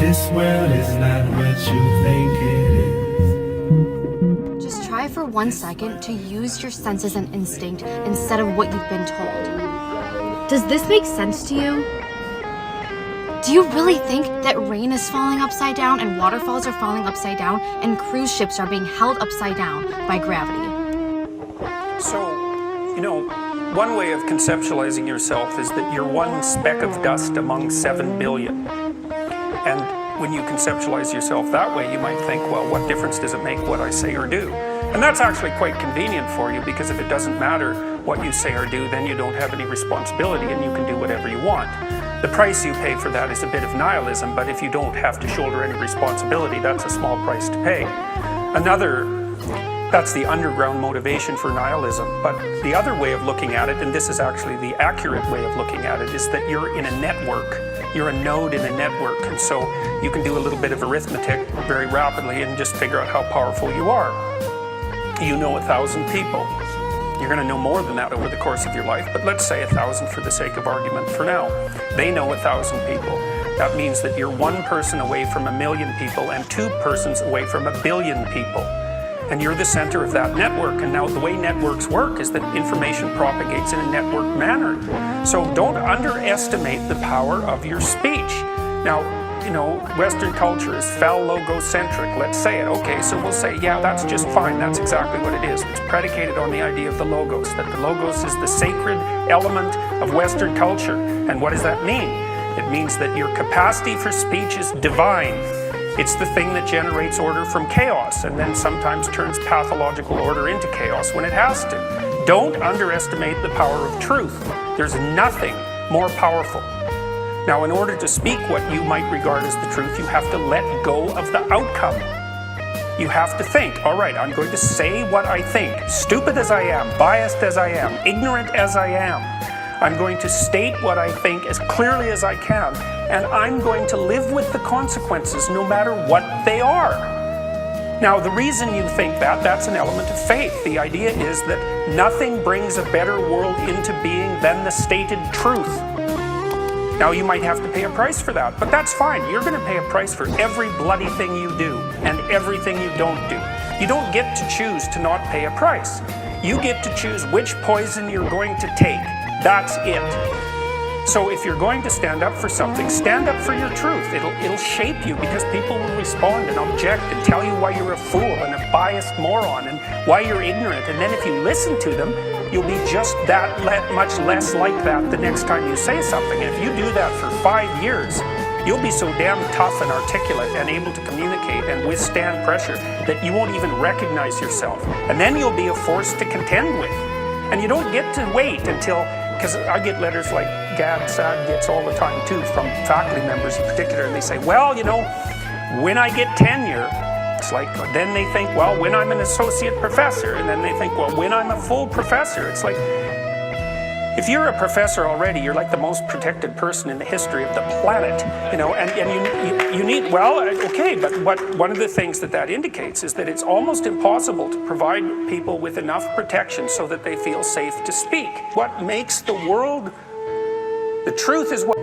This world is not what you think it is. Just try for 1 second to use your senses and instinct instead of what you've been told. Does this make sense to you? Do you really think that rain is falling upside down and waterfalls are falling upside down and cruise ships are being held upside down by gravity? So, one way of conceptualizing yourself is that you're one speck of dust among 7 billion. And when you conceptualize yourself that way, you might think, well, what difference does it make what I say or do? And that's actually quite convenient for you, because if it doesn't matter what you say or do, then you don't have any responsibility and you can do whatever you want. The price you pay for that is a bit of nihilism, but if you don't have to shoulder any responsibility, that's a small price to pay. That's the underground motivation for nihilism. But the other way of looking at it, and this is actually the accurate way of looking at it, is that you're in a network. You're a node in a network, and so you can do a little bit of arithmetic very rapidly and just figure out how powerful you are. You know 1,000 people. You're going to know more than that over the course of your life, but let's say 1,000 for the sake of argument for now. They know 1,000 people. That means that you're 1 person away from 1 million people and 2 persons away from 1 billion people. And you're the center of that network. And now the way networks work is that information propagates in a network manner. So don't underestimate the power of your speech. Now, Western culture is phallogocentric. Let's say it. Okay, so we'll say, yeah, that's just fine. That's exactly what it is. It's predicated on the idea of the logos, that the logos is the sacred element of Western culture. And what does that mean? It means that your capacity for speech is divine. It's the thing that generates order from chaos and then sometimes turns pathological order into chaos when it has to. Don't underestimate the power of truth. There's nothing more powerful. Now, in order to speak what you might regard as the truth, you have to let go of the outcome. You have to think, all right, I'm going to say what I think, stupid as I am, biased as I am, ignorant as I am. I'm going to state what I think as clearly as I can, and I'm going to live with the consequences no matter what they are. Now, the reason you think that's an element of faith. The idea is that nothing brings a better world into being than the stated truth. Now, you might have to pay a price for that, but that's fine. You're going to pay a price for every bloody thing you do and everything you don't do. You don't get to choose to not pay a price. You get to choose which poison you're going to take. That's it. So if you're going to stand up for something, stand up for your truth. It'll shape you, because people will respond and object and tell you why you're a fool and a biased moron and why you're ignorant. And then if you listen to them, you'll be just that much less like that the next time you say something. And if you do that for 5 years, you'll be so damn tough and articulate and able to communicate and withstand pressure that you won't even recognize yourself. And then you'll be a force to contend with. And you don't get to wait until, because I get letters like Gad Saad gets all the time too, from faculty members in particular, and they say, well, when I get tenure, it's like, then they think, well, when I'm an associate professor, and then they think, well, when I'm a full professor. It's like, if you're a professor already, you're like the most protected person in the history of the planet, and you need, well, okay, but one of the things that indicates is that it's almost impossible to provide people with enough protection so that they feel safe to speak. What makes the world, the truth is what